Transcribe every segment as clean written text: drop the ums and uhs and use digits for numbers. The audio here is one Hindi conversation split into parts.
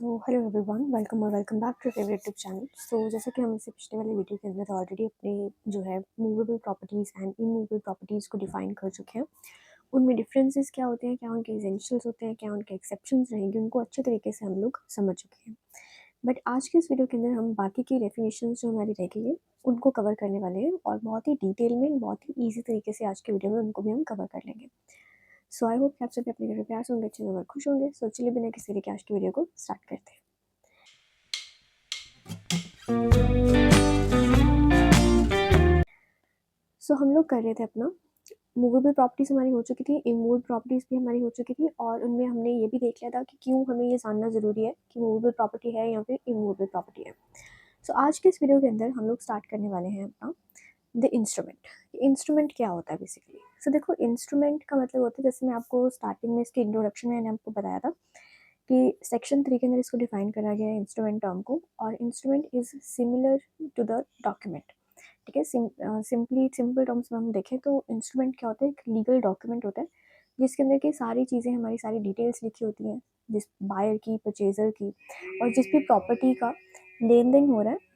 तो हेलो एवरीवन, वेलकम और welcome back to favourite YouTube channel. So जैसे कि हम इससे पिछले वाले वीडियो के अंदर ऑलरेडी अपने जो है movable properties and immovable properties को डिफाइन कर चुके हैं। उनमें डिफरेंसेस क्या होते हैं, क्या उनके एसेंशियल्स होते हैं, क्या उनके एक्सेप्शंस रहेंगे, उनको अच्छे तरीके से हम लोग समझ चुके हैं। बट आज के इस वीडियो के अंदर हम बाकी की डेफिनेशंस जो हमारी रह गई है उनको कवर करने वाले हैं, और बहुत ही डिटेल में, बहुत ही ईजी तरीके से आज के वीडियो में उनको भी हम कवर कर लेंगे। सो आई होप कि आप सभी अपने घर में प्यार से होंगे, अच्छे से और खुश होंगे। सो चलिए बिना किसी देरी के आज की वीडियो को स्टार्ट करते हैं। सो हम लोग कर रहे थे अपना मूवेबल प्रॉपर्टीज़ हमारी हो चुकी थी, इमूवेबल प्रॉपर्टीज़ भी हमारी हो चुकी थी, और उनमें हमने ये भी देख लिया था कि क्यों हमें ये जानना ज़रूरी है कि मूवेबल प्रॉपर्टी है या फिर इमूवेबल प्रॉपर्टी है। सो आज के इस वीडियो के अंदर हम लोग स्टार्ट करने वाले हैं अपना द इंस्ट्रूमेंट। इंस्ट्रूमेंट क्या होता है बेसिकली? सो देखो, इंस्ट्रूमेंट का मतलब होता है, जैसे मैं आपको स्टार्टिंग में इसके इंट्रोडक्शन में मैंने आपको बताया था कि सेक्शन 3 के अंदर इसको डिफाइन करा गया है इंस्ट्रूमेंट टर्म को। और instrument is similar to the document. ठीक है, सिंपली सिंपल टर्म्स में हम देखें तो इंस्ट्रूमेंट क्या होता है, एक लीगल डॉक्यूमेंट होता है जिसके अंदर की सारी चीज़ें, हमारी सारी डिटेल्स लिखी होती हैं, जिस बायर की, परचेजर की, और जिस भी प्रॉपर्टी का लेन देन हो रहा है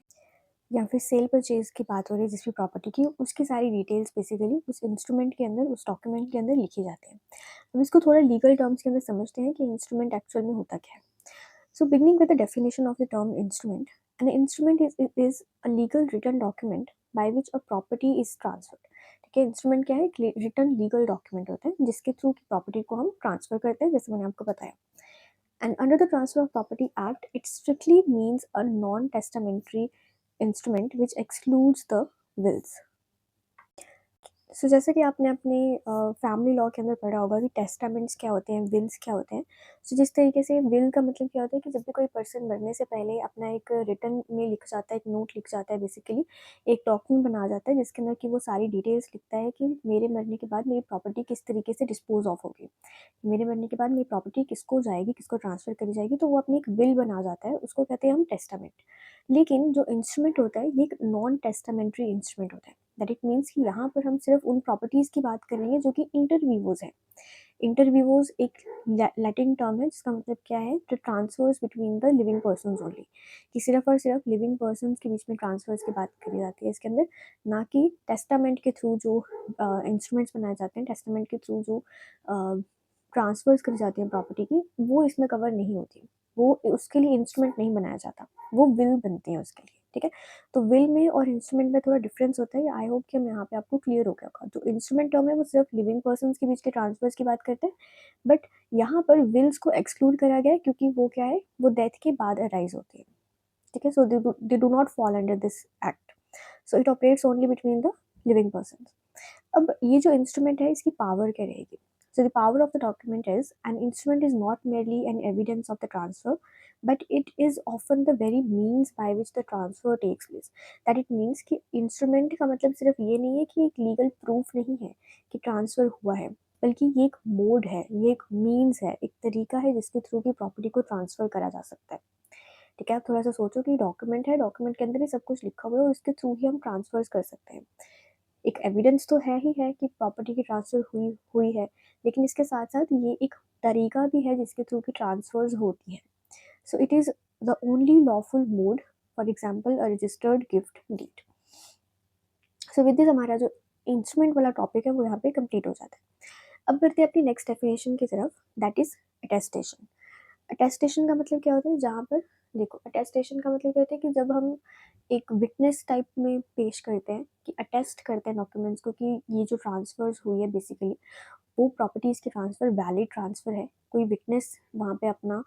या फिर सेल परचेज की बात हो रही है जिस भी प्रॉपर्टी की, उसकी सारी डिटेल्स बेसिकली उस इंस्ट्रूमेंट के अंदर, उस डॉक्यूमेंट के अंदर लिखी जाती हैं। अब इसको थोड़ा लीगल टर्म्स के अंदर समझते हैं कि इंस्ट्रूमेंट एक्चुअल में होता क्या है। So, beginning with the definition of the term instrument, an instrument is a legal written document by which a property is transferred. ठीक है, इंस्ट्रूमेंट क्या है? रिटर्न लीगल डॉक्यूमेंट होता है जिसके थ्रू की प्रॉपर्टी को हम ट्रांसफर करते हैं, जैसे मैंने आपको बताया। And under the transfer of property act, it strictly means a non testamentary instrument which excludes the wills. So जैसे कि आपने अपने फैमिली लॉ के अंदर पढ़ा होगा कि टेस्टामेंट्स क्या होते हैं, विल्स क्या होते हैं। सो जिस तरीके से विल का मतलब क्या होता है कि जब भी कोई पर्सन मरने से पहले अपना एक रिटर्न में लिख जाता है, एक नोट लिख जाता है, बेसिकली एक डॉक्यूमेंट बना जाता है जिसके अंदर कि वो सारी डिटेल्स लिखता है कि मेरे मरने के बाद मेरी प्रॉपर्टी किस तरीके से डिस्पोज ऑफ होगी, मेरे मरने के बाद मेरी प्रॉपर्टी किसको जाएगी, किसको ट्रांसफ़र करी जाएगी। तो वो अपनी एक विल बना जाता है, उसको कहते हैं हम टेस्टामेंट। लेकिन जो इंस्ट्रूमेंट होता है ये एक नॉन टेस्टामेंट्री इंस्ट्रूमेंट होता है। दैट इट मीन्स कि यहाँ पर हम सिर्फ उन प्रॉपर्टीज़ की बात करेंगे जो कि इंटर विवोज़ है। इंटर विवोज़ एक लैटिन टर्म है जिसका मतलब क्या है, the transfers between the living persons only, कि सिर्फ और सिर्फ लिविंग पर्सन्स के बीच में ट्रांसफर्स की बात करी जाती है इसके अंदर, ना कि टेस्टामेंट के थ्रू जो इंस्ट्रूमेंट्स बनाए जाते हैं, टेस्टामेंट के थ्रू जो ट्रांसफर्स करी जाती हैं प्रॉपर्टी की, वो इसमें कवर नहीं होती। वो उसके लिए इंस्ट्रूमेंट नहीं बनाया जाता, वो विल बनती है उसके लिए। ठीक है, तो विल में और इंस्ट्रूमेंट में थोड़ा डिफरेंस होता है। आई होप कि हम यहाँ पे आपको क्लियर हो गया होगा। जो इंस्ट्रूमेंट टर्म है वो सिर्फ लिविंग पर्सन्स के बीच के ट्रांसफर्स की बात करते हैं, बट यहाँ पर विल्स को एक्सक्लूड करा गया है क्योंकि वो क्या है, वो डेथ के बाद अराइज होती है। ठीक है, so they do not fall under this act. So it operates only between the living person. अब ये जो इंस्ट्रूमेंट है इसकी पावर क्या रहेगी? So the power of the document is, an instrument is not merely an evidence of the transfer, but it is often the very means by which the transfer takes place. That it means कि instrument का मतलब सिर्फ ये नहीं है कि एक legal proof नहीं है कि transfer हुआ है, बल्कि ये एक मोड है, ये एक मीन्स है, एक तरीका है जिसके थ्रू की प्रॉपर्टी को ट्रांसफर करा जा सकता है। ठीक है, आप थोड़ा सा सोचो कि डॉक्यूमेंट है, डॉक्यूमेंट के अंदर ही सब कुछ लिखा हुआ है और इसके थ्रू ही हम ट्रांसफर्स कर सकते हैं। एक एविडेंस तो है ही है कि प्रॉपर्टी की ट्रांसफ़र हुई हुई है, लेकिन इसके साथ-साथ ये एक तरीका भी है जिसके थ्रू की ट्रांसफ़र्स होती हैं। So it is the only lawful mode, for example a registered gift deed. So with this हमारा जो इंस्ट्रूमेंट वाला टॉपिक है वो यहाँ पे कंप्लीट हो जाता है। अब बढ़ते हैं अपनी नेक्स्ट डेफिनेशन की तरफ, दैट इज़ अटेस्टेशन। अटेस्टेशन का मतलब क्या होता है? जहाँ पर देखो, अटेस्टेशन का मतलब क्या होता है कि जब हम एक विटनेस टाइप में पेश करते हैं, कि अटेस्ट करते हैं डॉक्यूमेंट्स को कि ये जो ट्रांसफर्स हुई है बेसिकली वो प्रॉपर्टीज़ की ट्रांसफ़र वैलिड ट्रांसफ़र है। कोई विटनेस वहाँ पे अपना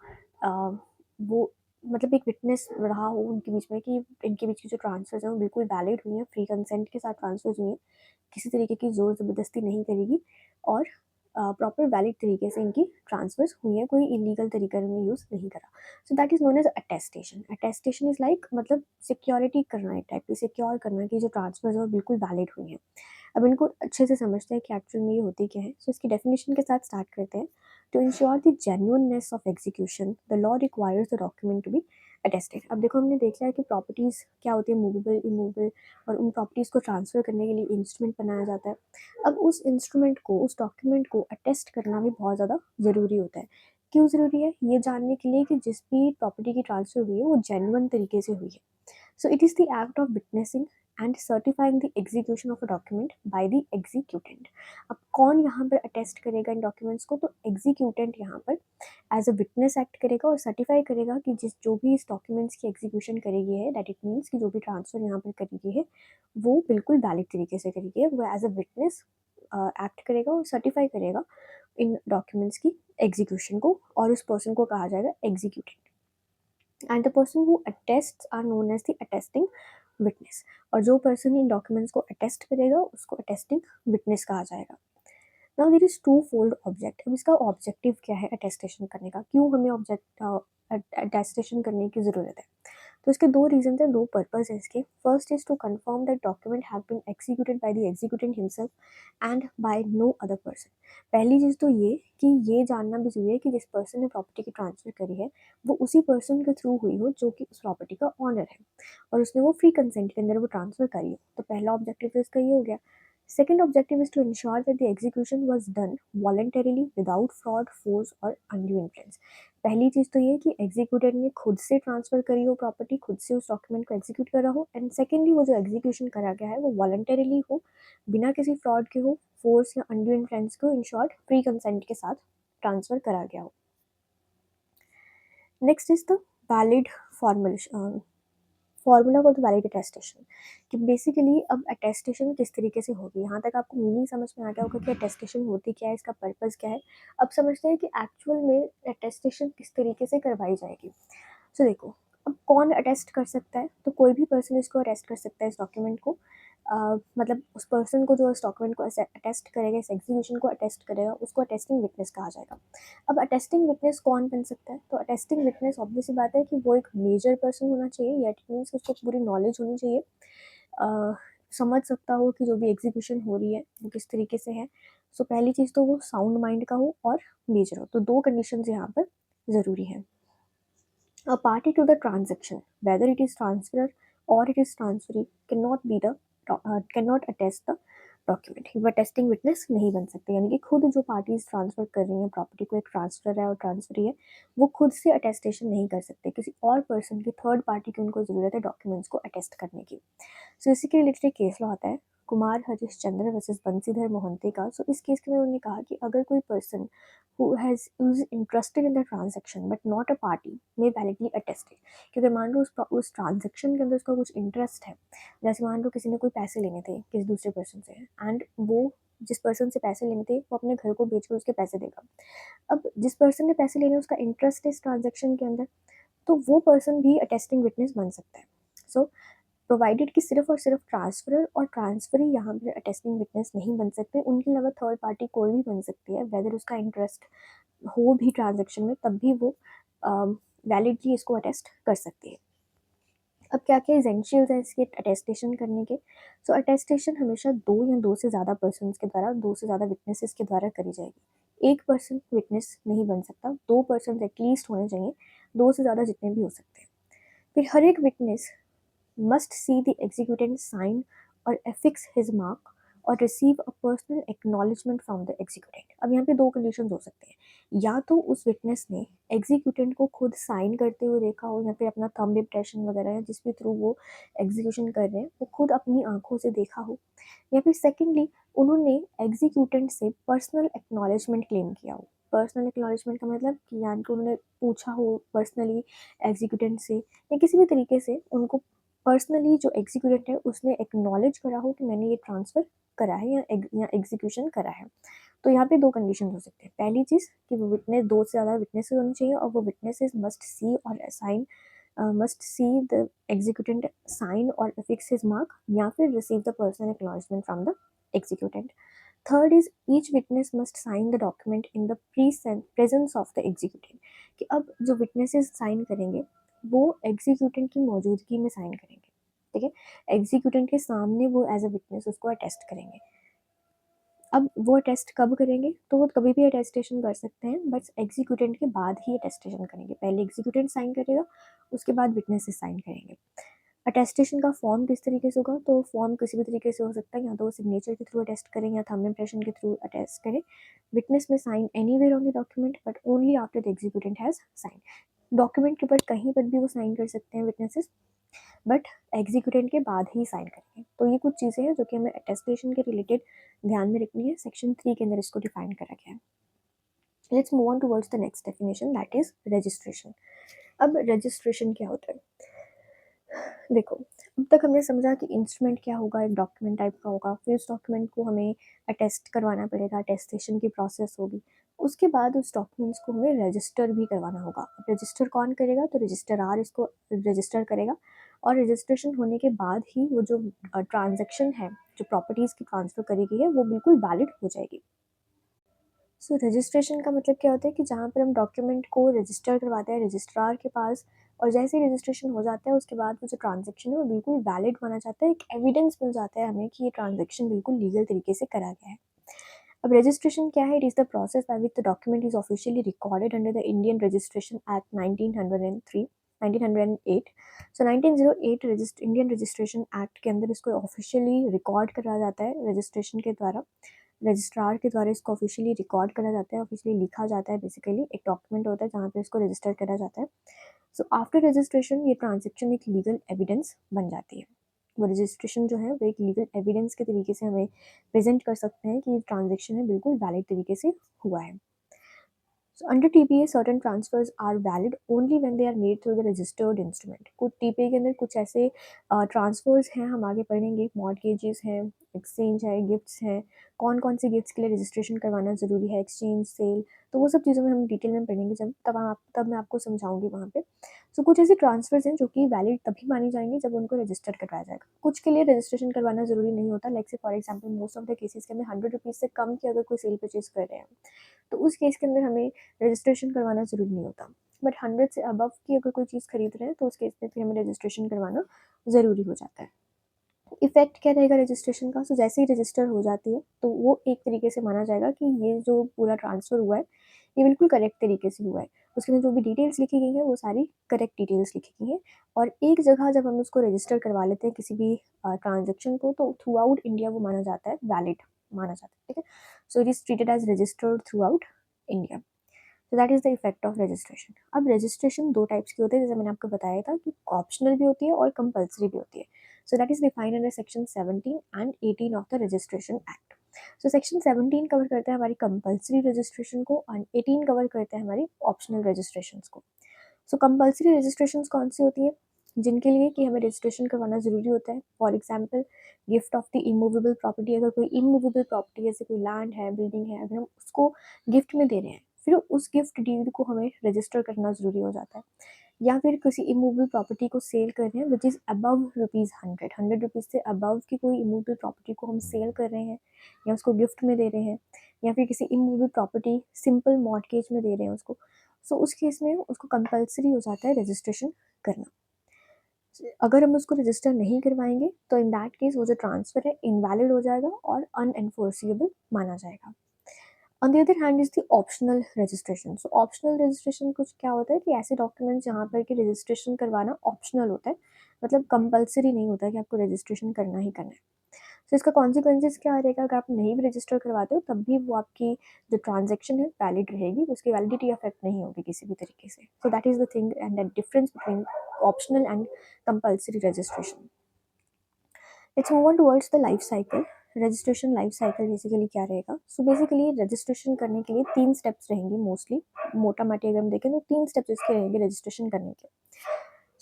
वो मतलब एक विटनेस रहा हो उनके बीच में कि इनके बीच की जो ट्रांसफ़र्स हैं वो बिल्कुल वैलिड हुई हैं, फ्री कंसेंट के साथ ट्रांसफ़र्स हुई हैं, किसी तरीके की ज़ोर ज़बरदस्ती नहीं करेगी, और प्रॉपर वैलिड तरीके से इनकी ट्रांसफर्स हुई हैं, कोई इलीगल तरीका इन्होंने यूज़ नहीं करा। So that is known as attestation. Attestation is like मतलब सिक्योरिटी करना, एक टाइप की सिक्योर करना कि जो ट्रांसफर्स हैं वो बिल्कुल वैलिड हुई हैं। अब इनको अच्छे से समझते हैं कि एक्चुअल में ये होती क्या है। सो इसकी डेफिनेशन के साथ स्टार्ट करते हैं। To ensure the genuineness of execution, the law requires the document to be attested. अब देखो, हमने देख लिया कि प्रॉपर्टीज़ क्या होती है, मूवेबल, इमूवेबल, और उन प्रॉपर्टीज़ को ट्रांसफ़र करने के लिए इंस्ट्रूमेंट बनाया जाता है। अब उस इंस्ट्रूमेंट को, उस डॉक्यूमेंट को अटेस्ट करना भी बहुत ज़्यादा ज़रूरी होता है क्यों ज़रूरी है? ये जानने के लिए कि जिस भी प्रॉपर्टी की ट्रांसफ़र हुई है वो जेन्युइन तरीके से हुई है। So it is the act of witnessing and certifying the execution of a document by the executant. अब कौन यहाँ पर अटेस्ट करेगा इन डॉक्यूमेंट्स को? तो एग्जीक्यूटेंट यहाँ पर एज अ विटनेस एक्ट करेगा और सर्टिफाई करेगा कि जिस जो भी इस डॉक्यूमेंट्स की एग्जीक्यूशन करी गई है, दैट इट मीन्स कि जो भी ट्रांसफर यहाँ पर करी गई है वो बिल्कुल वैलिड तरीके से करी गई है। वो एज अ विटनेस एक्ट करेगा और सर्टिफाई करेगा इन डॉक्यूमेंट्स की एग्जीक्यूशन को, और उस पर्सन को कहा जाएगा executant. And the person who attests are known as the attesting witness. और जो पर्सन इन डॉक्यूमेंट्स को अटेस्ट करेगा उसको अटेस्टिंग विटनेस कहा जाएगा। Now there is two fold object. अब इसका ऑब्जेक्टिव क्या है अटेस्टेशन करने का? क्यों हमें अटेस्टेशन करने की ज़रूरत है? तो इसके दो रीजन है, दो पर्पज है इसके। First is to confirm that document have been executed by the executant himself and by no other person. पहली चीज़ तो ये कि ये जानना भी जरूरी है कि जिस पर्सन ने प्रॉपर्टी की ट्रांसफर करी है वो उसी पर्सन के थ्रू हुई हो जो कि उस प्रॉपर्टी का ऑनर है, और उसने वो फ्री कंसेंट के अंदर वो ट्रांसफर करी हो। तो पहला ऑब्जेक्टिव तो इसका ये हो गया। Second objective is to ensure that the execution was done voluntarily without fraud, force और undue influence। पहली चीज़ तो ये कि एग्जीक्यूटर ने खुद से ट्रांसफ़र करी हो प्रॉपर्टी, खुद से उस डॉक्यूमेंट को एग्जीक्यूट करा हो, एंड सेकेंडली वो जो एग्जीक्यूशन करा गया है वो वॉलंटरीली हो, बिना किसी फ्रॉड के हो, फोर्स या अनड्यू इन्फ्लुएंस को, इन शॉर्ट फ्री कंसेंट के साथ ट्रांसफ़र करा गया हो। Next is the valid formula for the valid attestation, कि बेसिकली अब अटेस्टेशन किस तरीके से होगी। यहाँ तक आपको मीनिंग समझ में आ गया होगा कि अटेस्टेशन होती क्या है, इसका पर्पज़ क्या है। अब समझते हैं कि एक्चुअल में अटेस्टेशन किस तरीके से करवाई जाएगी। सो देखो, अब कौन अटेस्ट कर सकता है? तो कोई भी पर्सन इसको अटेस्ट कर सकता है, इस डॉक्यूमेंट को। मतलब उस पर्सन को जो इस डॉक्यूमेंट को अटेस्ट करेगा, इस एग्जीक्यूशन को अटेस्ट करेगा, उसको अटेस्टिंग विटनेस कहा जाएगा। अब अटेस्टिंग विटनेस कौन बन सकता है? तो अटेस्टिंग विटनेस ऑब्वियस बात है कि वो एक मेजर पर्सन होना चाहिए, या इट मीन्स उसको पूरी नॉलेज होनी चाहिए, समझ सकता हो कि जो भी एग्जीक्यूशन हो रही है वो किस तरीके से है। सो पहली चीज़ तो वो साउंड माइंड का हो और मेजर हो। तो दो कंडीशन यहाँ पर ज़रूरी है। A party to the transaction, whether it is transferor or it is transferee, cannot attest the document. वो टेस्टिंग विटनेस नहीं बन सकते, यानी कि खुद जो पार्टीज ट्रांसफर कर रही हैं प्रॉपर्टी को, एक ट्रांसफर है और ट्रांसफरी है, वो खुद से अटेस्टेशन नहीं कर सकते। किसी और पर्सन की, थर्ड पार्टी की उनको ज़रूरत है डॉक्यूमेंट्स को अटेस्ट करने की। सो इसी के रिलेटेड केस लॉ आता है, कुमार हरिश्चंद्र वर्सेस बंसीधर मोहंती का। सो इस केस के में उन्होंने कहा कि अगर कोई person who is interested in the transaction but not a party may validly attest it। कि अगर मान लो उस ट्रांजेक्शन के अंदर उसका कुछ इंटरेस्ट है, जैसे मान लो किसी ने कोई पैसे लेने थे किसी दूसरे पर्सन से, एंड वो जिस पर्सन से पैसे लेने थे वो अपने घर को बेचकर उसके पैसे देगा। अब जिस पर्सन ने पैसे लेने उसका इंटरेस्ट है इस ट्रांजेक्शन के अंदर, तो वो पर्सन भी अटेस्टिंग विटनेस बन सकता है। सो प्रोवाइडेड कि सिर्फ और सिर्फ ट्रांसफरर और ट्रांसफरी यहाँ पर अटेस्टिंग विटनेस नहीं बन सकते, उनके अलावा थर्ड पार्टी कोई भी बन सकती है, वेदर उसका इंटरेस्ट हो भी ट्रांजेक्शन में, तब भी वो वैलिडली इसको अटेस्ट कर सकती है। अब क्या क्या एसेंशियल्स हैं इसके अटेस्टेशन करने के? सो अटेस्टेशन हमेशा दो या दो से ज़्यादा पर्सन के द्वारा, दो से ज़्यादा विटनेसेस के द्वारा करी जाएगी। एक पर्सन विटनेस नहीं बन सकता, दो पर्सन एटलीस्ट होने चाहिए, दो से ज़्यादा जितने भी हो सकते हैं। फिर हर एक witness must see the executant sign or affix his mark और receive a personal acknowledgement from the executant। अब यहाँ पे दो कंडीशंस हो सकते हैं, या तो उस विटनेस ने एग्जीक्यूटेंट को खुद साइन करते हुए देखा हो, या फिर अपना थंब इम्प्रेशन वगैरह है जिस भी थ्रू वो एग्जीक्यूशन कर रहे हैं वो खुद अपनी आंखों से देखा हो, या फिर सेकेंडली उन्होंने एग्जीक्यूटेंट से पर्सनल एक्नॉलेजमेंट क्लेम किया हो। पर्सनल एक्नॉलेजमेंट का मतलब कि यानी कि उन्होंने पूछा हो पर्सनली एग्जीक्यूटेंट से, या किसी भी तरीके से उनको पर्सनली जो एग्जीक्यूटेंट है उसने एक्नॉलेज करा हो कि मैंने ये ट्रांसफ़र करा है या एग्जीक्यूशन करा है। तो यहाँ पे दो कंडीशन हो सकते हैं। पहली चीज़ कि वो विटनेस, दो से ज़्यादा विटनेसेस होनी चाहिए, और वो witnesses must see the executant sign और अफिक्स हिज मार्क, या फिर receive the personal acknowledgement from the executant. Third is each witness must sign the document in the presence of the executant, कि अब जो विटनेसेस साइन करेंगे वो एग्जीक्यूटेंट की मौजूदगी में साइन करेंगे। ठीक है, एग्जीक्यूटेंट के सामने वो एज अ विटनेस उसको अटेस्ट करेंगे। अब वो अटेस्ट कब करेंगे? तो वो कभी भी अटेस्टेशन कर सकते हैं, बट एग्जीक्यूटेंट के बाद ही अटेस्टेशन करेंगे। पहले एग्जीक्यूटेंट साइन करेगा, उसके बाद विटनेसेस साइन करेंगे। अटेस्टेशन का फॉर्म किस तरीके से होगा, तो फॉर्म किसी भी तरीके से हो सकता है, या तो वो सिग्नेचर के थ्रू अटेस्ट करें या थंब इम्प्रेशन के थ्रू अटेस्ट करें। विटनेस में sign anywhere on the document but only after the executant has sign. Document के ऊपर कहीं पर भी वो साइन कर सकते हैं विटनेसेस, बट एग्जीक्यूटेंट के बाद ही साइन करेंगे। तो ये कुछ चीज़ें हैं जो कि हमें अटेस्टेशन के रिलेटेड ध्यान में रखनी है। सेक्शन 3 के अंदर इसको डिफाइन करा गया है। Let's move on towards the next definition, that is registration. अब रजिस्ट्रेशन क्या होता है? देखो, अब तक हमने समझा कि इंस्ट्रूमेंट क्या होगा, एक डॉक्यूमेंट टाइप का होगा, फिर उस डॉक्यूमेंट को हमें अटेस्ट करवाना पड़ेगा, अटेस्टेशन की प्रोसेस होगी। उसके बाद उस डॉक्यूमेंट्स को हमें रजिस्टर भी करवाना होगा। अब रजिस्टर कौन करेगा, तो रजिस्ट्रार इसको रजिस्टर करेगा, और रजिस्ट्रेशन होने के बाद ही वो जो ट्रांजेक्शन है, जो प्रॉपर्टीज़ की ट्रांसफ़र करी गई है, वो बिल्कुल वैलिड हो जाएगी। सो रजिस्ट्रेशन का मतलब क्या होता है कि जहाँ पर हम डॉक्यूमेंट को रजिस्टर करवाते हैं रजिस्ट्रार के पास, और जैसे ही रजिस्ट्रेशन हो जाता है उसके बाद वो जो ट्रांजेक्शन है वो बिल्कुल वैलिड माना जाता है, एक एविडेंस मिल जाता है हमें कि ये ट्रांजेक्शन बिल्कुल लीगल तरीके से करा गया है। अब रजिस्ट्रेशन क्या है? It is the process by which the document is officially recorded under the Indian registration act 1903 1908। So 1908 Indian registration act के अंदर इसको ऑफिशियली रिकॉर्ड करा जाता है रजिस्ट्रेशन के द्वारा, रजिस्ट्रार के द्वारा इसको ऑफिशियली रिकॉर्ड करा जाता है, ऑफिशियली लिखा जाता है। बेसिकली एक डॉक्यूमेंट होता है जहाँ पे इसको रजिस्टर करा जाता है। सो आफ्टर रजिस्ट्रेशन ये ट्रांजेक्शन एक लीगल एविडेंस बन जाती है। वो रजिस्ट्रेशन जो है वो एक लीगल एविडेंस के तरीके से हमें प्रेजेंट कर सकते हैं कि ये ट्रांजेक्शन है बिल्कुल वैलिड तरीके से हुआ है। So under TPA, certain transfers are valid only when they are made through the registered instrument. कुछ TPA के अंदर कुछ ऐसे ट्रांसफर्स हैं, हम आगे पढ़ेंगे, मॉर्गेजेस हैं, एक्सचेंज है, गिफ्ट्स हैं, कौन कौन से गिफ्ट्स के लिए रजिस्ट्रेशन करवाना ज़रूरी है, एक्सचेंज, सेल, तो वो सब चीज़ों में हम डिटेल में पढ़ेंगे जब तब मैं आपको समझाऊंगी वहाँ पे। सो कुछ ऐसे ट्रांसफर्स हैं जो कि वैलिड तभी मानी जाएंगे जब उनको रजिस्टर करवाया जाएगा। कुछ के लिए रजिस्ट्रेशन करवाना ज़रूरी नहीं होता, like say for example most of the cases के अंदर 100 रुपीज़ से कम की अगर कोई सेल परचेज कर रहे हैं तो उस केस के अंदर हमें रजिस्ट्रेशन करवाना ज़रूरी नहीं होता। बट 100 से अबव की अगर कोई चीज़ खरीद रहे हैं तो उस केस में फिर हमें रजिस्ट्रेशन करवाना ज़रूरी हो जाता है। इफ़ेक्ट क्या रहेगा रजिस्ट्रेशन का? सो जैसे ही रजिस्टर हो जाती है तो वो एक तरीके से माना जाएगा कि ये जो पूरा ट्रांसफ़र हुआ है ये बिल्कुल करेक्ट तरीके से हुआ है। उसके अंदर जो भी डिटेल्स लिखी गई हैं वो सारी करेक्ट डिटेल्स लिखी गई हैं, और एक जगह जब हम उसको रजिस्टर करवा लेते हैं किसी भी ट्रांजेक्शन को, तो थ्रू आउट इंडिया वो माना जाता है वैलिड, माना जाता है। ठीक है, so it is treated as registered throughout India. तो that is the effect of registration. अब रजिस्ट्रेशन दो टाइप्स की होती है, जैसे मैंने आपको बताया था कि ऑप्शनल भी होती है और कंपल्सरी भी होती है। So that is defined under section 17 and 18 of the registration act. So section 17 cover करता है हमारी कंपल्सरी रजिस्ट्रेशन को, एंड 18 कवर करता है हमारी ऑप्शनल रजिस्ट्रेशन को। सो कंपल्सरी रजिस्ट्रेशन कौन सी होती है? जिनके लिए कि हमें रजिस्ट्रेशन करवाना ज़रूरी होता है। For example gift of the immovable property, अगर कोई इमूवेबल प्रॉपर्टी जैसे कोई लैंड है, बिल्डिंग है, अगर हम उसको गिफ्ट में दे रहे हैं, फिर उस गिफ्ट डीड को हमें रजिस्टर करना ज़रूरी हो जाता है। या फिर किसी इमूवेबल प्रॉपर्टी को सेल कर रहे हैं विच इज़ अबव ₹100, 100 रुपीज़ से अबव की कोई इमूवेबल प्रॉपर्टी को हम सेल कर रहे हैं या उसको गिफ्ट में दे रहे हैं, या फिर किसी इमूवेबल प्रॉपर्टी सिंपल मॉर्टगेज में दे रहे हैं उसको, सो उस केस में उसको कंपल्सरी हो जाता है रजिस्ट्रेशन करना। अगर हम उसको रजिस्टर नहीं करवाएंगे तो इन दैट केस वो जो ट्रांसफ़र है इनवैलिड हो जाएगा और अनएनफोर्सिबल माना जाएगा। On the other hand is the optional registration. So optional registration कुछ क्या होता है कि ऐसे डॉक्यूमेंट्स जहाँ पर कि रजिस्ट्रेशन करवाना ऑप्शनल होता है, मतलब कंपल्सरी नहीं होता है कि आपको रजिस्ट्रेशन करना ही करना है। सो इसका कॉन्सिक्वेंसेस क्या रहेगा? अगर आप नहीं भी रजिस्टर करवाते हो तब भी वो आपकी जो ट्रांजेक्शन है वैलिड रहेगी, उसकी वैलिडिटी अफेक्ट नहीं होगी किसी भी तरीके से। सो that is the thing and the difference between optional and compulsory registration. Let's move on towards the life cycle. Registration life cycle basically क्या रहेगा? सो बेसिकली रजिस्ट्रेशन करने के लिए 3 स्टेप्स रहेंगे मोस्टली, मोटा माटी अगर हम देखें तो 3 स्टेप्स इसके रहेंगे रजिस्ट्रेशन करने के।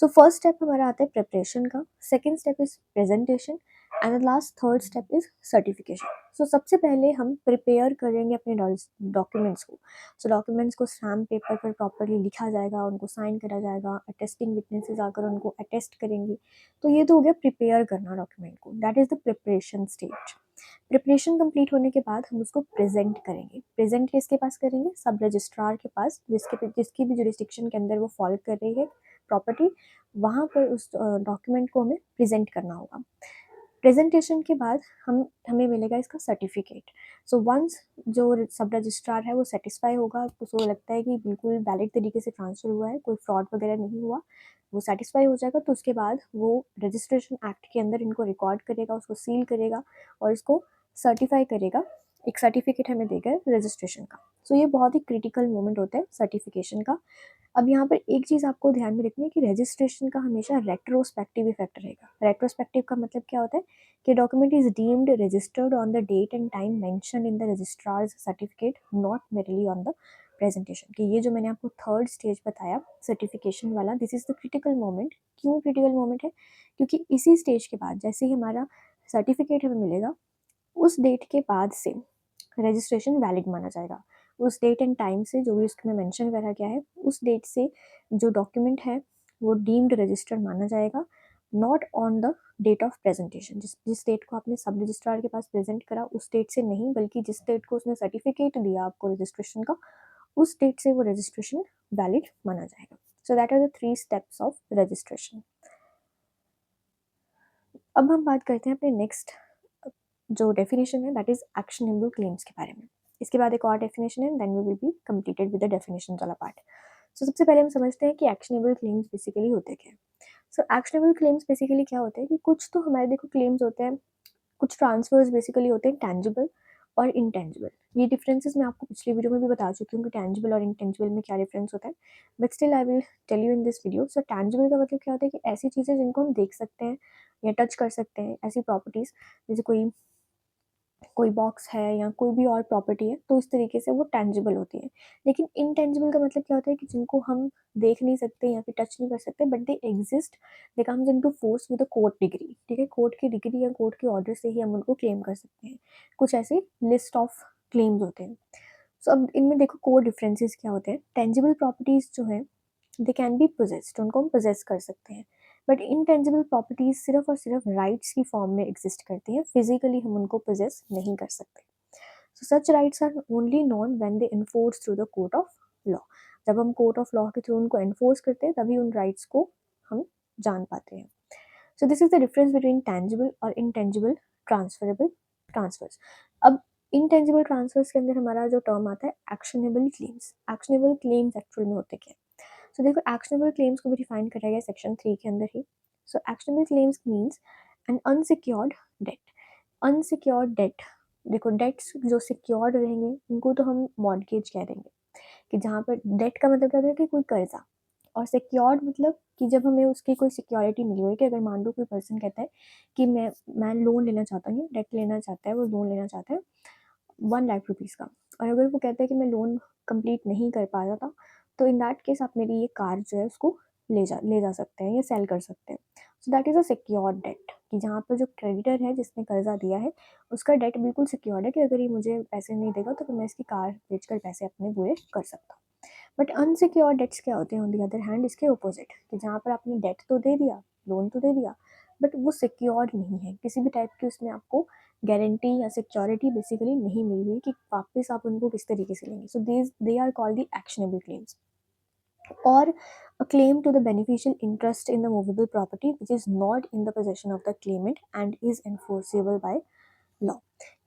सो फर्स्ट स्टेप हमारा आता है प्रिपरेशन का, second step is presentation, and the last third step is certification. So सबसे पहले हम प्रिपेयर करेंगे अपने डॉक्यूमेंट्स को। सो डॉक्यूमेंट्स को स्टैम्प पेपर पर प्रॉपरली लिखा जाएगा, उनको साइन करा जाएगा, अटेस्टिंग विटनेसेस आकर उनको अटेस्ट करेंगे। तो ये तो हो गया प्रिपेयर करना डॉक्यूमेंट को, that is the preparation stage. Preparation complete होने के बाद हम उसको प्रेजेंट करेंगे। प्रेजेंट किसके पास करेंगे? सब रजिस्ट्रार के पास, जिसकी भी जुरिस्डिक्शन के अंदर वो फॉल कर रही है प्रॉपर्टी, वहाँ पर उस डॉक्यूमेंट को हमें प्रेजेंट करना होगा। प्रेजेंटेशन के बाद हमें मिलेगा इसका सर्टिफिकेट। सो वंस जो सब रजिस्ट्रार है वो सेटिस्फाई होगा, उसको लगता है कि बिल्कुल वैलिड तरीके से ट्रांसफ़र हुआ है, कोई फ्रॉड वगैरह नहीं हुआ, वो सेटिस्फाई हो जाएगा, तो उसके बाद वो रजिस्ट्रेशन एक्ट के अंदर इनको रिकॉर्ड करेगा, उसको सील करेगा और इसको सर्टिफाई करेगा, एक सर्टिफिकेट हमें देगा रजिस्ट्रेशन का। सो ये बहुत ही क्रिटिकल मोमेंट होता है सर्टिफिकेशन का। अब यहाँ पर एक चीज़ आपको ध्यान में रखनी है कि रजिस्ट्रेशन का हमेशा रेट्रोस्पेक्टिव इफेक्ट रहेगा। रेट्रोस्पेक्टिव का मतलब क्या होता है कि document is deemed registered on the date and time mention in the registrar's certificate, not merely on the presentation. कि ये जो मैंने आपको थर्ड स्टेज बताया सर्टिफिकेशन वाला, this is the critical moment. क्यों क्रिटिकल मोमेंट है? क्योंकि इसी स्टेज के बाद जैसे ही हमारा सर्टिफिकेट हमें मिलेगा, उस डेट के बाद से रजिस्ट्रेशन वैलिड माना जाएगा। उस डेट एंड टाइम से जो भी उसमें मेंशन करा गया है, उस डेट से जो डॉक्यूमेंट है वो डीम्ड रजिस्टर्ड माना जाएगा, not on the date of presentation. जिस डेट को आपने सब रजिस्ट्रार के पास प्रेजेंट करा उस डेट से नहीं, बल्कि जिस डेट को उसने सर्टिफिकेट दिया आपको रजिस्ट्रेशन का, उस डेट से वो रजिस्ट्रेशन वैलिड माना जाएगा। So that are the 3 steps of registration. अब हम बात करते हैं अपने नेक्स्ट जो डेफिनेशन है, दैट इज एक्शनेबल क्लेम्स के बारे में। इसके बाद एक और डेफिनेशन है, then we will be completed with the definition वाला पार्ट। सो सबसे पहले हम समझते हैं कि एक्शनेबल क्लेम्स बेसिकली होते क्या है। सो एक्शनेबल क्लेम्स बेसिकली क्या होते हैं कि कुछ तो हमारे देखो क्लेम्स होते हैं, कुछ ट्रांसफर्स बेसिकली होते हैं टैंजिबल और इनटेंजिबल। ये डिफरेंसेस मैं आपको पिछली वीडियो में भी बता चुकी हूँ कि टैंजिबल और इनटेंजिबल में क्या डिफरेंस होता है, but still I will tell you in this video. So tangible का मतलब क्या होता है कि ऐसी चीज़ें जिनको हम देख सकते हैं या टच कर सकते हैं, ऐसी प्रॉपर्टीज़ जैसे कोई बॉक्स है या कोई भी और प्रॉपर्टी है, तो इस तरीके से वो टैंजिबल होती है। लेकिन इनटेंजिबल का मतलब क्या होता है कि जिनको हम देख नहीं सकते या फिर टच नहीं कर सकते, but they exist, they comes into force with a court degree. ठीक है, कोर्ट की डिग्री या कोर्ट के ऑर्डर से ही हम उनको क्लेम कर सकते हैं। कुछ ऐसे लिस्ट ऑफ क्लेम्स होते हैं। सो अब इनमें देखो कोर डिफरेंसेस क्या होते हैं। टेंजिबल प्रॉपर्टीज जो है दे कैन बी पोजेस्ड, उनको हम पोजेस कर सकते हैं, बट इनटेंजिबल प्रॉपर्टीज सिर्फ और सिर्फ राइट्स की फॉर्म में एग्जिस्ट करती हैं, फिजिकली हम उनको पोजेस नहीं कर सकते। So such rights are only known when they enforce through the court of law. जब हम कोर्ट ऑफ लॉ के थ्रू उनको एनफोर्स करते हैं तभी उन राइट्स को हम जान पाते हैं। So this is the difference between tangible और इनटेंजिबल ट्रांसफरेबल ट्रांसफर्स। अब इनटेंजिबल ट्रांसफर्स के अंदर हमारा जो टर्म आता है actionable claims. Actionable claims actual में होते क्या? सो देखो एक्शनेबल क्लेम्स को भी डिफाइन करा गया सेक्शन 3 के अंदर ही। So actionable claims means an unsecured debt. Unsecured debt, देखो डेट्स जो सिक्योर्ड रहेंगे उनको तो हम मॉर्गेज कह देंगे, कि जहाँ पर डेट का मतलब क्या होता है कि कोई कर्जा, और सिक्योर्ड मतलब कि जब हमें उसकी कोई सिक्योरिटी मिली हो। कि अगर मान लो कोई पर्सन कहता है कि मैं लोन लेना चाहता हूँ, डेट लेना चाहता है, वो लोन लेना चाहता है 1 लाख रुपीज़ का, और अगर वो कहता है कि मैं लोन कंप्लीट नहीं कर पा रहा था, तो इन दैट केस आप मेरी ये कार जो है उसको ले जा सकते हैं या सेल कर सकते हैं। So that is a secured debt, कि जहाँ पर जो क्रेडिटर है जिसने कर्जा दिया है उसका डेट बिल्कुल सिक्योर्ड है कि अगर ये मुझे पैसे नहीं देगा तो फिर मैं इसकी कार बेचकर पैसे अपने पूरे कर सकता हूँ। बट अनसिक्योर्ड डेट्स क्या होते हैं ऑन दी अदर हैंड, इसके ऑपोजिट, कि जहाँ पर आपने डेट तो दे दिया, लोन तो दे दिया, बट वो सिक्योर्ड नहीं है, किसी भी टाइप की उसमें आपको गारंटी या सिक्योरिटी बेसिकली नहीं मिल रही कि वापस आप उनको किस तरीके से लेंगे। So they are called the actionable claims. और a claim to the beneficial interest in the movable property which is not in the possession of the claimant and is enforceable by law.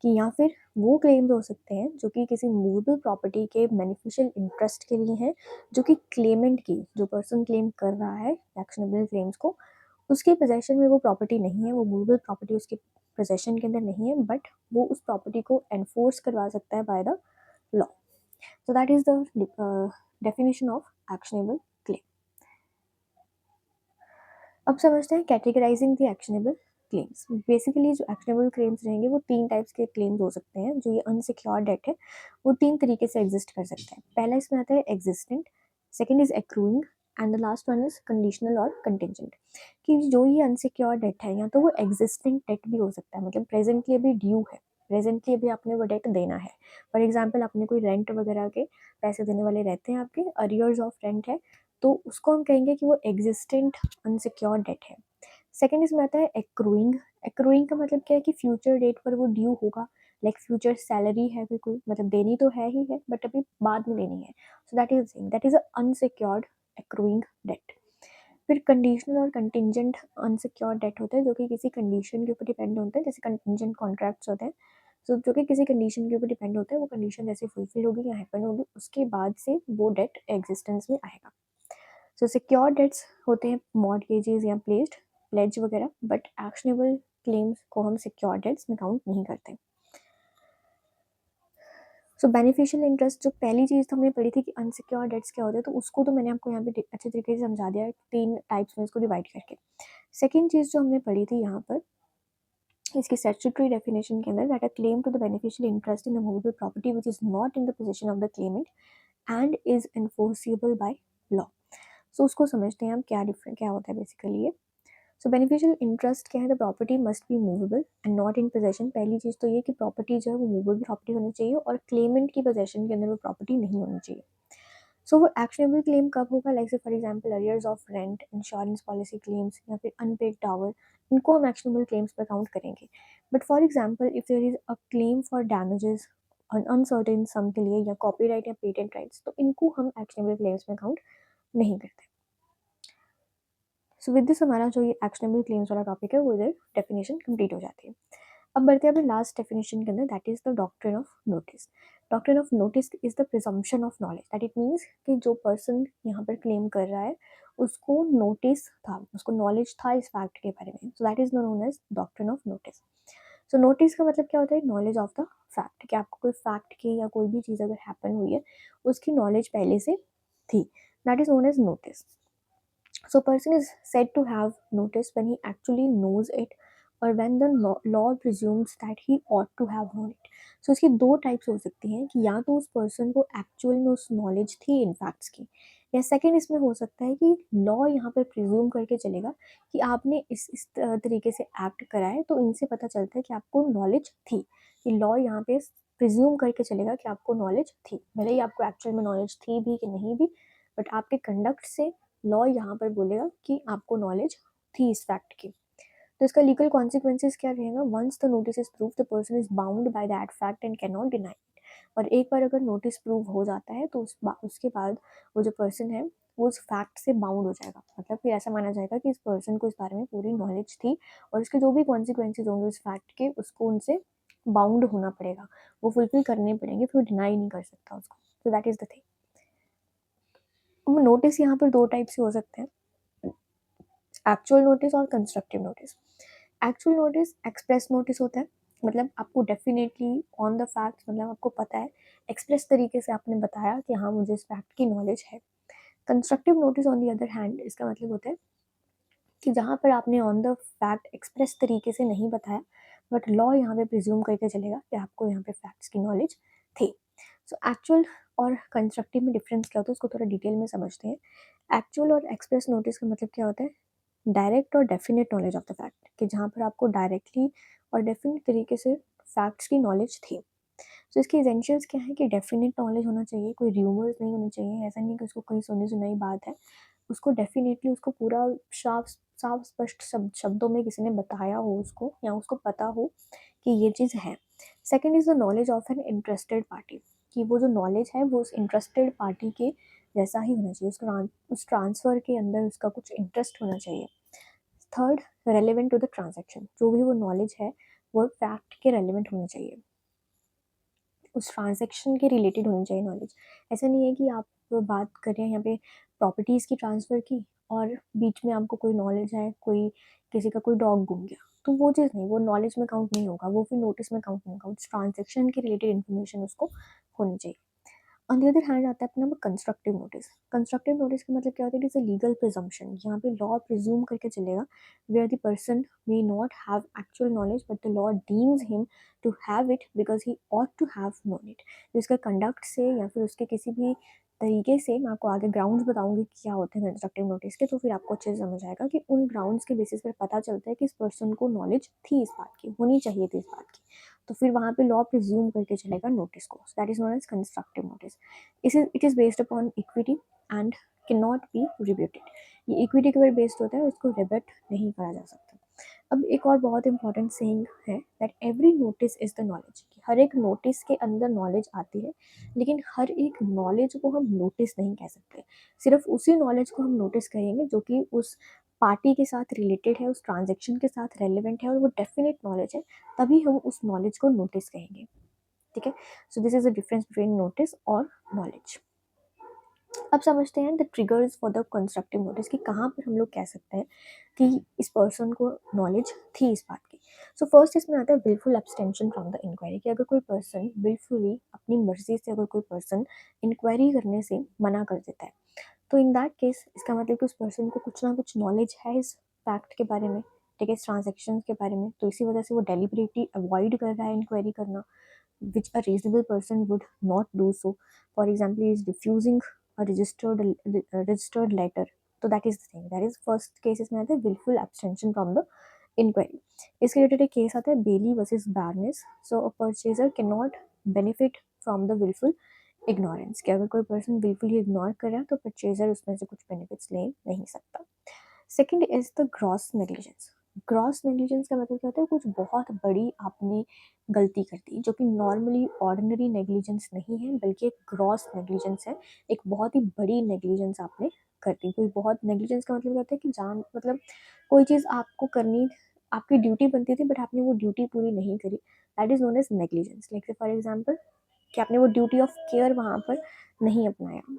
कि या फिर वो क्लेम्स हो सकते हैं जो कि किसी मूवेबल प्रॉपर्टी के बेनिफिशियल इंटरेस्ट के लिए हैं, जो कि क्लेमेंट की, जो पर्सन क्लेम कर रहा है एक्शनेबल क्लेम्स को, उसके पोजेशन में वो प्रॉपर्टी नहीं है, वो मूवेबल प्रॉपर्टी उसके पोजेशन के अंदर नहीं है, बट वो उस प्रॉपर्टी को एनफोर्स करवा सकता है bye the law. So that is the definition of actionable claim. अब समझते हैं categorising the actionable claims. Basically जो एक्शनेबल क्लेम्स रहेंगे वो 3 टाइप्स के क्लेम्स हो सकते हैं। जो ये अनसिक्योर्ड डेट है वो 3 तरीके से एग्जिस्ट कर सकते हैं। पहला इसमें आता है existent, second is accruing and the last one is conditional और कंटिजेंट। कि जो ये अनसिक्योर्ड डेट है या तो वो एग्जिस्टिंग डेट भी हो सकता है, मतलब प्रेजेंटली अभी ड्यू है, प्रेजेंटली अभी आपने वो डेट देना है। फॉर एग्जाम्पल आपने कोई रेंट वगैरह के पैसे देने वाले रहते हैं, आपके अरियर्स ऑफ रेंट है, तो उसको हम कहेंगे कि वो एग्जिस्टेंट अनसिक्योर्ड डेट है। सेकंड इसमें आता है एक्रूइंग। एक्रूइंग का मतलब क्या है कि फ्यूचर डेट पर वो ड्यू होगा, लाइक फ्यूचर सैलरी है फिर कोई, मतलब देनी तो है ही है बट अभी बाद में देनी है। So that is a unsecured accruing debt. फिर कंडीशनल और कंटिंजेंट अनसिक्योर्ड डेट होता है जो कि किसी कंडीशन के ऊपर डिपेंड होता है, जैसे कंटिंजेंट कॉन्ट्रैक्ट्स होते हैं। सो जो कि किसी कंडीशन के ऊपर डिपेंड होता है, वो कंडीशन जैसे फुलफिल होगी या हैपन होगी उसके बाद से वो डेट एग्जिस्टेंस में आएगा। सो सिक्योर डेट्स होते हैं मॉर्टगेजेस या प्लेस्ड प्लेज वगैरह, बट एक्शनेबल क्लेम्स को हम सिक्योर डेट्स में काउंट नहीं करते। सो बेनिफिशियल इंटरेस्ट जो पहली चीज़ तो हमने पढ़ी थी कि अनसिक्योर डेट्स क्या होते हैं, तो उसको तो मैंने आपको यहाँ पे अच्छे तरीके से समझा दिया है 3 टाइप्स में इसको डिवाइड करके। सेकंड चीज़ जो हमने पढ़ी थी यहाँ पर इसकी स्टैट्यूटरी डेफिनेशन के अंदर, that a claim to the beneficial interest in a movable property which is not in the position of the claimant and is enforceable by law. So उसको समझते हैं हम क्या होता है बेसिकली ये। सो बेनिफिशियल इंटरेस्ट क्या है, the property must be movable and not in possession. पहली चीज़ तो ये कि प्रॉपर्टी जो है वो मूवेबल प्रॉपर्टी होनी चाहिए और क्लेमेंट की पोजेशन के अंदर वो प्रॉपर्टी नहीं होनी चाहिए। सो वो एक्शनेबल क्लेम कब होगा, like say for example arrears of rent, insurance policy claims या फिर अनपेड टावर, इनको हम एक्शनेबल क्लेम्स पर काउंट करेंगे। But for example if there is a claim for damages uncertain sum के लिए या कॉपीराइट या पेटेंट राइट्स, तो इनको हम एक्शनेबल क्लेम्स में काउंट नहीं करते। सो विद दिस हमारा जो ये एक्शनेबल क्लेम्स वाला टॉपिक है वो इधर डेफिनेशन कंप्लीट हो जाती है। अब बढ़ते हैं अपने लास्ट डेफिनेशन के अंदर, that is the doctrine of notice. Doctrine of notice is the presumption of knowledge, that it means कि जो पर्सन यहाँ पर क्लेम कर रहा है उसको नोटिस था, उसको नॉलेज था इस फैक्ट के बारे में, so that is known as doctrine of notice. So notice का मतलब क्या होता है, नॉलेज ऑफ द फैक्ट, कि आपको कोई फैक्ट की या कोई भी चीज़ अगर हैपन हुई है उसकी नॉलेज पहले से थी, that is known as notice. So person is said to have noticed when he actually knows it or when the law presumes that he ought to have known it. So इसकी दो टाइप्स हो सकती हैं कि या तो उस पर्सन को एक्चुअल में उस नॉलेज थी इन फैक्ट्स की, या सेकंड इसमें हो सकता है कि लॉ यहाँ पर प्रिज्यूम करके चलेगा कि आपने इस तरीके से एक्ट करा है, तो इनसे पता चलता है कि आपको नॉलेज थी। कि लॉ यहाँ पे प्रिज्यूम करके चलेगा कि आपको नॉलेज थी, भले ही आपको एक्चुअल में नॉलेज थी भी कि नहीं भी, बट आपके कंडक्ट से लॉ यहाँ पर बोलेगा कि आपको नॉलेज थी इस फैक्ट की। तो इसका लीगल कॉन्सिक्वेंसेज क्या रहेगा, once the notice is prove the person is bound by that fact and can not deny. और एक बार अगर नोटिस प्रूव हो जाता है तो उसके बाद वो जो पर्सन है वो उस फैक्ट से बाउंड हो जाएगा, मतलब फिर ऐसा माना जाएगा कि इस पर्सन को इस बारे में पूरी नॉलेज थी और उसके जो भी कॉन्सिक्वेंसेज होंगे उस फैक्ट के, उसको उनसे बाउंड होना पड़ेगा, वो फुलफिल करने पड़ेंगे, फिर डिनाई नहीं कर सकता उसको। तो that is the thing. Notice यहाँ पर दो टाइप से हो सकते हैं, एक्चुअल नोटिस और constructive notice. Actual notice express notice होता है, मतलब आपको डेफिनेटली ऑन द फैक्ट, मतलब आपको पता है, एक्सप्रेस तरीके से आपने बताया कि हाँ मुझे इस फैक्ट की नॉलेज है। Constructive notice on the other hand, इसका मतलब होता है कि जहाँ पर आपने ऑन द फैक्ट एक्सप्रेस तरीके से नहीं बताया, बट लॉ यहाँ पे प्रिज्यूम करके चलेगा कि आपको यहाँ पे फैक्ट्स की नॉलेज थी। सो एक्चुअल और कंस्ट्रक्टिव में डिफरेंस क्या होता है उसको थोड़ा डिटेल में समझते हैं। एक्चुअल और एक्सप्रेस नोटिस का मतलब क्या होता है, डायरेक्ट और definite knowledge of the fact, कि जहाँ पर आपको डायरेक्टली और डेफिनेट तरीके से फैक्ट्स की नॉलेज थी। तो इसके एसेंशियल्स क्या है कि डेफिनेट नॉलेज होना चाहिए, कोई र्यूमर्स नहीं होने चाहिए, ऐसा नहीं कि उसको कोई सुनी सुनाई बात है, उसको डेफिनेटली उसको पूरा साफ साफ स्पष्ट शब्दों में किसी ने बताया हो उसको, या उसको पता हो कि ये चीज़ है। Second is the knowledge of an interested party, कि वो जो नॉलेज है वो उस इंटरेस्टेड पार्टी के जैसा ही होना चाहिए, उस ट्रांसफ़र के अंदर उसका कुछ इंटरेस्ट होना चाहिए। Third, relevant to the transaction, जो भी वो नॉलेज है वो फैक्ट के रेलिवेंट होनी चाहिए, उस ट्रांजेक्शन के रिलेटेड होनी चाहिए नॉलेज। ऐसा नहीं है कि आप बात कर रहे हैं यहाँ पे प्रॉपर्टीज़ की ट्रांसफ़र की और बीच में आपको कोई नॉलेज है, कोई किसी का कोई डॉग गुम गया, तो वो चीज़ नहीं, वो नॉलेज में काउंट नहीं होगा, वो फिर नोटिस में काउंट नहीं होगा, उस ट्रांजेक्शन के रिलेटेड इन्फॉर्मेशन उसको होनी चाहिए। ऑन द अदर हैंड आता है अपना कंस्ट्रक्टिव नोटिस। कंस्ट्रक्टिव नोटिस का मतलब क्या होता है, it is a legal presumption, यहाँ पे लॉ प्रिज्यूम करके चलेगा where the person may not have actual knowledge but the law deems him to have it because he ought to have known it. तो इसका कंडक्ट से या फिर उसके किसी भी तरीके से, मैं आपको आगे ग्राउंड्स बताऊंगी कि क्या होते हैं कंस्ट्रक्टिव नोटिस के, तो फिर आपको अच्छे से समझ आएगा कि उन ग्राउंड्स के बेसिस पर पता चलता है कि इस पर्सन को नॉलेज थी इस बात की, होनी चाहिए थी इस बात की, तो फिर वहाँ पे लॉ प्रिज्यूम करके चलेगा नोटिस को। That is known as constructive notice. It is based upon equity and can not be rebutted. ये इक्विटी के ऊपर बेस्ड होता है, उसको रिबट नहीं करा जा सकता। अब एक और बहुत इंपॉर्टेंट सेइंग है that every notice is the knowledge, कि हर एक नोटिस के अंदर नॉलेज आती है, लेकिन हर एक नॉलेज को हम नोटिस नहीं कह सकते। सिर्फ उसी नॉलेज को हम नोटिस करेंगे जो कि उस पार्टी के साथ रिलेटेड है, उस ट्रांजेक्शन के साथ रेलिवेंट है और वो डेफिनेट नॉलेज है, तभी हम उस नॉलेज को नोटिस कहेंगे। ठीक है, so this is the difference between notice और नॉलेज। अब समझते हैं the triggers for the constructive notice, कि कहाँ पर हम लोग कह सकते हैं कि इस पर्सन को नॉलेज थी इस बात की। सो फर्स्ट इसमें आता है wilful abstention from the inquiry, कि अगर कोई पर्सन विलफुली अपनी मर्जी से अगर कोई पर्सन इंक्वायरी करने से मना कर देता है, तो इन दैट केस इसका मतलब कि उस पर्सन को कुछ ना कुछ नॉलेज है इस फैक्ट के बारे में, ठीक है, इस ट्रांजेक्शन के बारे में, तो इसी वजह से वो डेलिबरेटली अवॉइड कर रहा है इंक्वायरी करना, which a reasonable person would not do so. For example, he is refusing a registered letter. So that is the thing. That is first cases में आता है willful abstention from the inquiry. इसके related एक case आता है Bailey versus Barnes. So a purchaser cannot benefit from the willful ignorance. कि अगर कोई person willfully ignore कर रहा है तो purchaser उसमें से कुछ benefits ले नहीं सकता. Second is the gross negligence. Gross negligence का मतलब क्या होता है, कुछ बहुत बड़ी आपने गलती कर दी, जो कि नॉर्मली ऑर्डिनरी नेग्लिजेंस नहीं है बल्कि एक ग्रॉस नेग्लिजेंस है, एक बहुत ही बड़ी नेग्लिजेंस आपने कर दी। कोई बहुत नेग्लिजेंस का मतलब क्या होता है कि जान मतलब कोई चीज़ आपको करनी, आपकी ड्यूटी बनती थी बट आपने वो ड्यूटी पूरी नहीं करी, that is known as negligence. Like for example कि आपने वो ड्यूटी ऑफ केयर वहाँ पर नहीं अपनाया।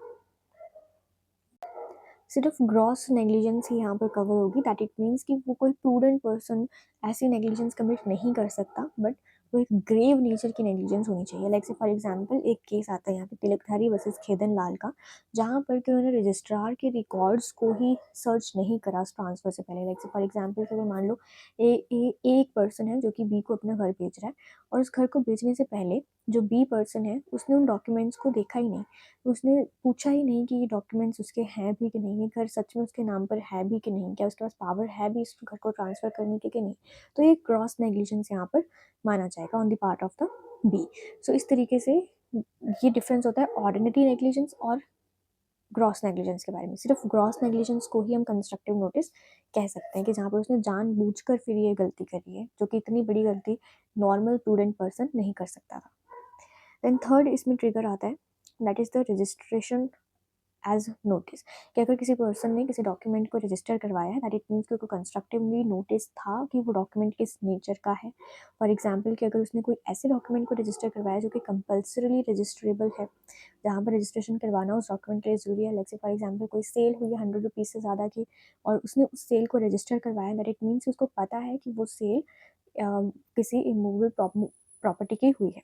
सिर्फ ग्रॉस नेग्लिजेंस ही यहाँ पर कवर होगी, दैट इट मीन्स कि वो कोई प्रूडेंट पर्सन ऐसी नेग्लिजेंस कमिट नहीं कर सकता, बट वो एक ग्रेव नेचर की नेग्लिजेंस होनी चाहिए। लाइक से फॉर एग्जांपल एक केस आता है यहाँ पे तिलकधारी वर्सेस खेदन लाल का, जहाँ पर कि उन्होंने रजिस्ट्रार के रिकॉर्ड्स को ही सर्च नहीं करा ट्रांसफर से पहले। लाइक से फॉर एग्जांपल अगर मान लो एक पर्सन है जो कि बी को अपना घर बेच रहा है, और उस घर को बेचने से पहले जो बी पर्सन है उसने उन डॉक्यूमेंट्स को देखा ही नहीं, उसने पूछा ही नहीं कि ये डॉक्यूमेंट्स उसके हैं भी कि नहीं, ये घर सच में उसके नाम पर है भी कि नहीं, क्या उसके पास पावर है भी इस घर को ट्रांसफ़र करने की कि नहीं। तो ये क्रॉस नेग्लिजेंस यहाँ पर माना जाएगा on the part of the B. So इस तरीके से ये डिफरेंस होता है ऑर्डिनरी नेग्लिजेंस और ग्रॉस नेग्लिजेंस के बारे में। सिर्फ ग्रॉस नेग्लिजेंस को ही हम कंस्ट्रक्टिव नोटिस कह सकते हैं, कि जहाँ पर उसने जानबूझकर फिर ये गलती करी है, जो कि इतनी बड़ी गलती नॉर्मल प्रूडेंट पर्सन नहीं कर सकता था। देन थर्ड इसमें ट्रिगर आता है, that is the registration as notice, कि अगर किसी पर्सन ने किसी डॉक्यूमेंट को रजिस्टर करवाया है, दैट इट मीन्स कि उसको कंस्ट्रक्टिवली नोटिस था कि वो डॉक्यूमेंट किस नेचर का है। फॉर एग्जांपल कि अगर उसने कोई ऐसे डॉक्यूमेंट को रजिस्टर करवाया जो कि कंपल्सरीली रजिस्ट्रेबल है, जहाँ पर रजिस्ट्रेशन करवाना उस डॉक्यूमेंट के लिए ज़रूरी है। लाइक से फॉर एग्जांपल कोई सेल हुई है 100 रुपीज़ से ज़्यादा की, और उसने उस सेल को रजिस्टर करवाया, दैट इट मीन्स उसको पता है कि वो सेल किसी इमूवेबल प्रॉपर्टी की हुई है।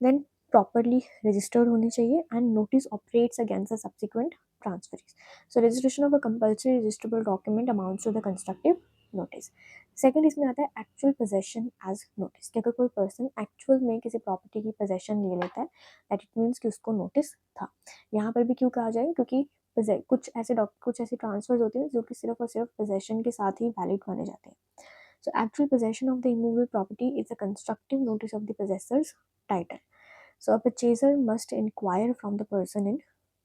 देन प्रॉपरली रजिस्टर्ड होनी चाहिए, and notice operates against the subsequent transferees. So registration of a compulsory registrable document amounts to the constructive notice. Second इसमें आता है एक्चुअल पोजेशन एज नोटिस, कि अगर कोई पर्सन एक्चुअल में किसी प्रॉपर्टी की पोजेशन ले लेता है, दैट इट मीन्स कि उसको नोटिस था। यहाँ पर भी क्यों कहा जाए, क्योंकि कुछ ऐसे ट्रांसफर्स होते हैं जो कि सिर्फ और सिर्फ पोजेशन के साथ ही वैलिड माने जाते हैं। So actual possession of the immovable property is a constructive notice of the possessor's title. So a purchaser must inquire from the person in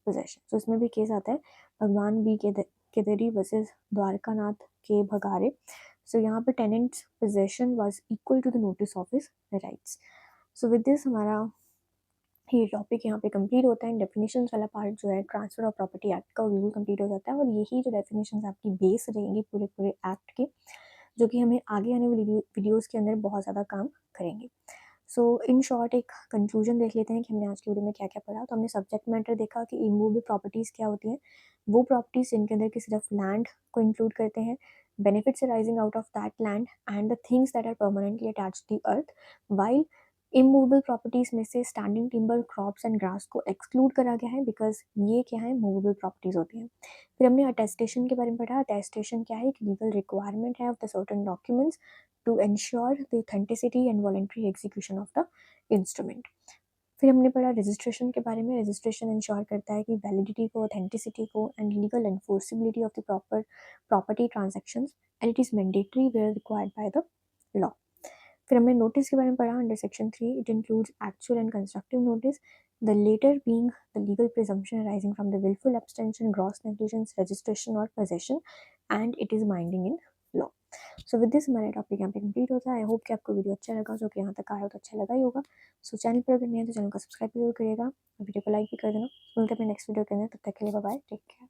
possession. So इसमें भी केस आता है भगवान बी केदरी वर्सेस द्वारकानाथ के भगारे। सो यहाँ पे tenant's possession was equal to the notice of his rights. So with this हमारा ये टॉपिक यहाँ पे कंप्लीट होता है। डेफिनेशंस वाला पार्ट जो है ट्रांसफर ऑफ प्रॉपर्टी एक्ट का, बिल्कुल कंप्लीट हो जाता है, और यही जो डेफिनेशंस आपकी बेस रहेंगी पूरे पूरे एक्ट के, जो कि हमें आगे आने वाली वीडियोज़ के अंदर बहुत ज़्यादा काम करेंगे। सो इन शॉर्ट एक कंक्लूजन देख लेते हैं कि हमने आज की वीडियो में क्या क्या पढ़ा। तो हमने सब्जेक्ट मैटर देखा कि इमूवेबल प्रॉपर्टीज़ क्या होती हैं, वो प्रॉपर्टीज़ जिनके अंदर कि सिर्फ लैंड को इंक्लूड करते हैं, benefits arising out of that land and the things that are permanently attached to the earth, while immovable properties में से standing timber, crops and grass को एक्सक्लूड करा गया है, बिकॉज ये क्या है, मूवेबल प्रॉपर्टीज़ होती हैं। फिर हमने अटेस्टेशन के बारे में पढ़ा। अटेस्टेशन क्या है, एक लीगल रिक्वायरमेंट है of the certain documents to ensure the authenticity and voluntary execution of the instrument. फिर हमने पढ़ा रजिस्ट्रेशन के बारे में। रजिस्ट्रेशन इंश्योर करता है कि वैलिडिटी को, ऑथेंटिसिटी को and legal enforceability of the proper property transactions, and it is mandatory where required by the law. फिर हमने नोटिस के बारे में पढ़ा under section 3। It includes actual and constructive notice, the latter being the legal presumption arising from the wilful abstention, gross negligence, registration और possession, and it is binding in law. So with this हमारा टॉपिक यहाँ पे कंप्लीट होता है। आई होप कि आपको वीडियो अच्छा लगा, जो कि यहाँ तक आया हो तो अच्छा लगा ही होगा। सो चैनल पर अगर नहीं है तो चैनल को सब्सक्राइब जरूर करिएगा, वीडियो को लाइक भी कर देना। मिलते हैं अपने नेक्स्ट वीडियो के अंदर, तब तक के लिए बाय बाय, टेक केयर।